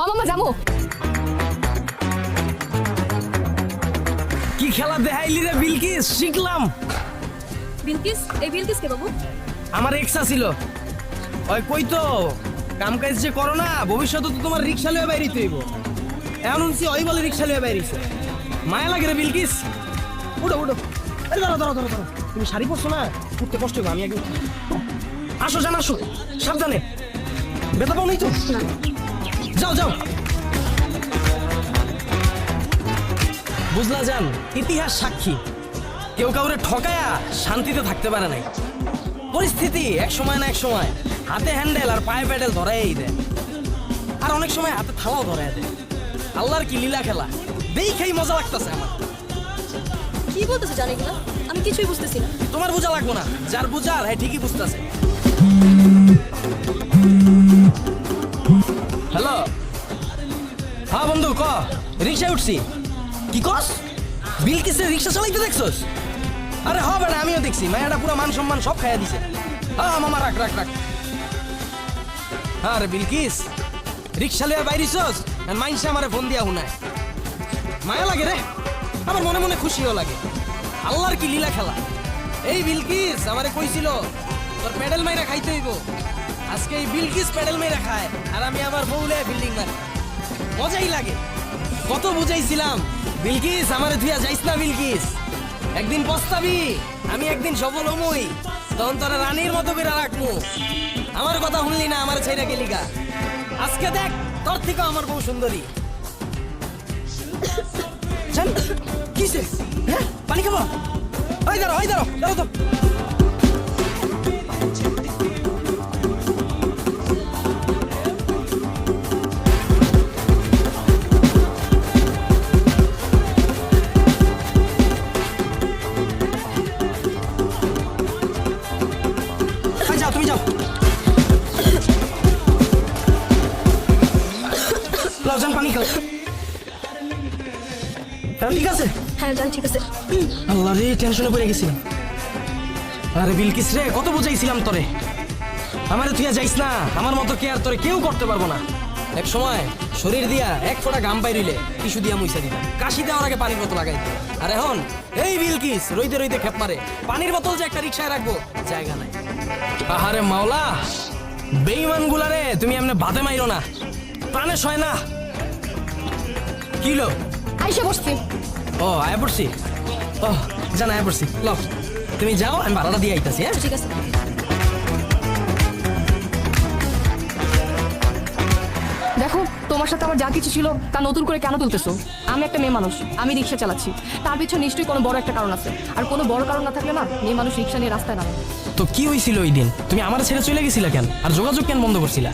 মামা যাবো। কি খেলা দেখাইলি রে বিলকিস, শিখলাম। বিলকিস? এই বিলকিস কে বাবু? আমার এক্সা ছিল। ওই কই তো কাম কাজ যে করো না, ভবিষ্যতে তো তোমার রিক্সা লয়ে বাইরিতে হইব। এমন শুনছি ওই বলে রিক্সা লয়ে বাইরিছে। মায়া লাগে রে বিলকিস। উঠো উঠো। আরে দাঁড়াও দাঁড়াও দাঁড়াও দাঁড়াও। তুমি শাড়ি পরছো না, উঠতে কষ্ট হবে। আমি আগে উঠি। আসো জান আসো, সাবধানে। ব্যথা পাও নাই তো? না। যাও যাও। বুঝলা জান, ইতিহাস সাক্ষী কেউ কাউরে ঠকায়া শান্তিতে থাকতে পারে নাই। পরিস্থিতি এক সময় না এক সময় হাতে হ্যান্ডেল আর পায়ে প্যাডেল ধরাই দেয়, আর অনেক সময় হাতে থালাও ধরাই দেয়। আল্লাহর কি লীলা খেলা, দেখেই মজা লাগতেছে আমার। কি বলতেছে জানি না, আমি কিছুই বুঝতেছি না। তোমার বোঝা লাগবো না, যার বুঝার হ্যাঁ ঠিকই বুঝতেছে। হ্যালো, হ্যাঁ বন্ধু ক, রিক্সায় উঠছি। কি কস? বিলকিসের রিক্সা চালাইতে দেখছস? আরে হবে না, আমিও দেখছি। মায়াটা পুরো মান সম্মান সব খাইয়া দিছে। হ্যাঁ মামা, রাখ রাখ রাখ। আরে বিলকিস, রিক্সা লইয়া বাইরিছস, মাইনসে আমারে ফোন দিয়া হুনায়। মায়া লাগে রে, আমার মনে মনে খুশিও লাগে। আল্লাহর কি লীলা খেলা। এই বিলকিস আমারে কইছিল তোর প্যাডেল মাইরা খাইতে হইব। আজকে এই বিলকিস প্যাডেল মাইরা খায়, আর আমি আমার বউলে বিল্ডিং মারি। মজাই লাগে। কত বুঝাইছিলাম, বিলকিস আমারে ধুইয়া যাইস না বিলকিস, একদিন পস্তাবি। আমি একদিন সফল হমই, তখন তোরা রানীর মতো করে রাখবো। আমার কথা শুনলি না, আমার ছেড়ে গেলি গা। আজকে দেখ তোর থেকে আমার বউ সুন্দরী। জান কিসে? হ্যাঁ পানি খাবো? ওই দাঁড়ো ওই দাঁড়ো দাঁড়ো তো। যাও তুমি যাও। লজন পানি খাও। ঠিক আছে? হ্যাঁ জান, ঠিক আছে। আল্লাহ রে, টেনশনে পড়ে গেছিলাম। আরে বিলকিস রে, কত বুঝাইছিলাম তোরে, আমারে তুই যাইস না। আমার মতো কেয়ার তোরে কেউ করতে পারবো না। এক সময় শরীর দিয়া এক ফোঁটা ঘাম বাইরিলে টিস্যু দিয়া মুইছা দিতাম, কাশি দেওয়ার আগে পানির বোতল লাগাই দিতাম। আর এখন এই বিলকিস রইতে রইতে খেপ মারে, পানির বোতল যে একটা রিক্সায় রাখবো জায়গা নাই। আহারে মাওলা, বেঈমান গুলারে তুমি এমনি বাদে মাইরো না, প্রাণে সয় না। কিলো আইসা বসছি। ও আয়া পড়ছি। ও জান আয়া পড়ছি। ল তুমি যাও, আমি ভাড়াটা দিয়ে আইতাছি। হ্যাঁ ঠিক আছে। দেখো, তোমার সাথে আমার যা কিছু ছিল তা নতুন করে কেন তুলতেছো? আমি একটা মেয়ে মানুষ, আমি রিক্সা চালাচ্ছি, তার পিছনে নিশ্চয়ই কোনো বড় একটা কারণ আছে। আর কোনো বড় কারণ না থাকলে না মেয়ে মানুষ রিক্সা নিয়ে রাস্তায় নামে। তো কি হয়েছিল ওই দিন? তুমি আমার ছেড়ে চলে গেছিলা কেন, আর যোগাযোগ কেন বন্ধ করছিলা?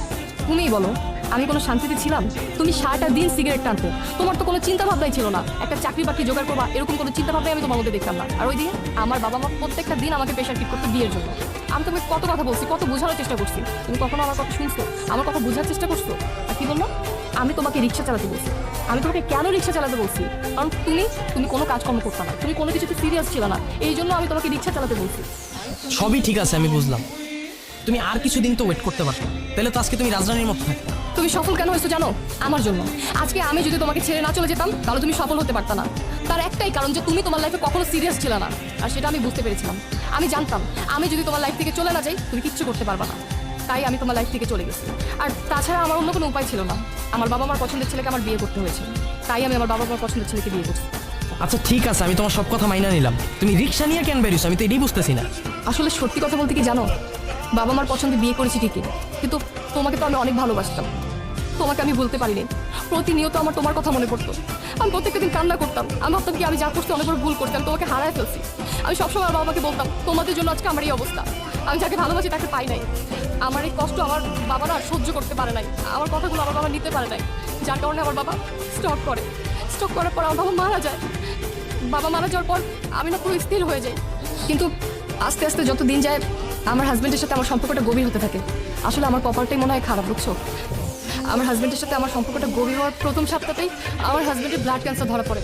তুমিই বলো, আমি কোনো শান্তিতে ছিলাম? তুমি সারাটা দিন সিগারেট টানতে, তোমার তো কোনো চিন্তা ভাবনাই ছিল না একটা চাকরি বাকরি জোগাড় করবা, এরকম কোনো চিন্তা ভাবনাই আমি তোমার মধ্যে দেখতাম না। আর ওই দিন আমার বাবা মা প্রত্যেকটা দিন আমাকে প্রেশার ফিট করতে বিয়ের জন্য। আমি তোমাকে কত কথা বলছি, কত বোঝানোর চেষ্টা করছি, তুমি কখনো আমার কথা শুনছো? আমার কথা বোঝার চেষ্টা করছো? আর কি বললো? আমি তোমাকে রিক্সা চালাতে বলছি। আমি তোমাকে কেন রিক্সা চালাতে বলছি? কারণ তুমি কোনো কাজকর্ম করতে না, তুমি কোনো কিছুতে সিরিয়াস ছিল না, এই জন্য আমি তোমাকে রিক্সা চালাতে বলছি। সবই ঠিক আছে, আমি বুঝলাম। তুমি আর কিছুদিন তো ওয়েট করতে পারতো, তাহলে তো আজকে তুমি রাজরানীর মতো থাকতো। তুমি সফল কেন হয়েছো জানো? আমার জন্য। আজকে আমি যদি তোমাকে ছেড়ে না চলে যেতাম তাহলে তুমি সফল হতে পারতা না। তার একটাই কারণ যে তুমি তোমার লাইফে কখনো সিরিয়াস ছিল না, আর সেটা আমি বুঝতে পেরেছিলাম। আমি জানতাম আমি যদি তোমার লাইফ থেকে চলে না যাই তুমি কিচ্ছু করতে পারবা না, তাই আমি তোমার লাইফ থেকে চলে গেছি। আর তাছাড়া আমার অন্য কোনো উপায় ছিল না। আমার বাবা আমার পছন্দের ছেলেকে আমার বিয়ে করতে হয়েছে, তাই আমি আমার বাবা আমার পছন্দের ছেলেকে বিয়ে করছি। আচ্ছা ঠিক আছে, আমি তোমার সব কথা মাইনা নিলাম। তুমি রিক্সা নিয়ে কেন বেরিয়েছো, আমি তো এটাই বুঝতেছি না। আসলে সত্যি কথা বলতে কি জানো, বাবা আমার পছন্দে বিয়ে করেছি ঠিকই, কিন্তু তোমাকে তো আমি অনেক ভালোবাসতাম। তোমাকে আমি বলতে পারিনি। প্রতিনিয়ত আমার তোমার কথা মনে পড়তো, আমি প্রত্যেকটা দিন কান্না করতাম। আমি ভাবতাম কি আমি যা করছি অনেক বড় ভুল করছি, আমি তোমাকে হারায় ফেলছি। আমি সবসময় আমার বাবাকে বলতাম তোমাদের জন্য আজকে আমার এই অবস্থা, আমি যাকে ভালোবাসি তাকে পাই নাই। আমার এই কষ্ট আমার বাবারা সহ্য করতে পারে নাই, আমার কথাগুলো আমার বাবা নিতে পারে নাই, যার কারণে আমার বাবা স্টক করার পর আমার বাবা মারা যায়। বাবা মারা যাওয়ার পর আমি না পুরো স্থির হয়ে যাই, কিন্তু আস্তে আস্তে যত দিন যায় আমার হাজবেন্ডের সাথে আমার সম্পর্কটা গভীর হতে থাকে। আসলে আমার কপালটাই মনে হয় খারাপ, বুঝছো? আমার হাজবেন্ডের সাথে আমার সম্পর্কটা গভীর হওয়ার প্রথম সপ্তাহতেই আমার হাজবেন্ডের ব্লাড ক্যান্সার ধরা পড়ে।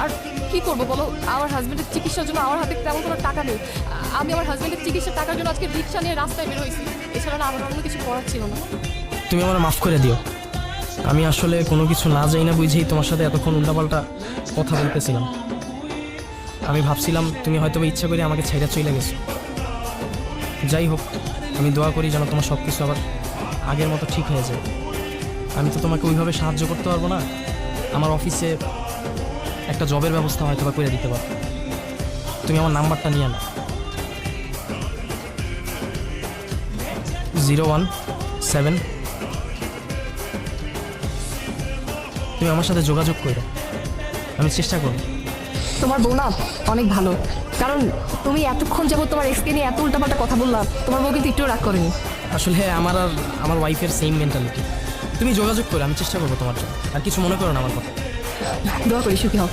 আর কি করবো বলো, আমার হাজবেন্ডের চিকিৎসার জন্য আমার হাতে তেমন কোনো টাকা নেই। আমি আমার হাজবেন্ডের চিকিৎসার টাকার জন্য আজকে রিক্সা নিয়ে রাস্তায় বের হয়েছি, এছাড়া না আমার অন্য কিছু করার ছিল না। তুমি আমার মাফ করে দিও। আমি আসলে কোনো কিছু না যাই না বুঝেই তোমার সাথে এতক্ষণ উল্টাপাল্টা কথা বলতেছিলাম। আমি ভাবছিলাম তুমি হয়তো বা ইচ্ছা করে আমাকে ছেড়ে চলে গেছো। যাই হোক, আমি দোয়া করি যেন তোমার সব কিছু আবার আগের মতো ঠিক হয়ে যায়। আমি তো তোমাকে ওইভাবে সাহায্য করতে পারবো না। আমার অফিসে একটা জবের ব্যবস্থা হয়তো বা করে দিতে পারবো। তুমি আমার নাম্বারটা নিয়ে নাও, 017। তুমি আমার সাথে যোগাযোগ করো, আমি চেষ্টা করব। তোমার বউ না অনেক ভালো, কারণ তুমি এতক্ষণ যাবত তোমার এক্সকে নিয়ে এত উল্টাপাল্টা কথা বললা, তোমার বউ কিন্তু একটু রাগ করেনি। আসলে আমার আর আমার ওয়াইফের সেম মেন্টালিটি। তুমি যোগাযোগ করো, আমি চেষ্টা করবো তোমার জন্য। আর কিছু মনে করো না আমার কথা। দোয়া করি সুখী হও।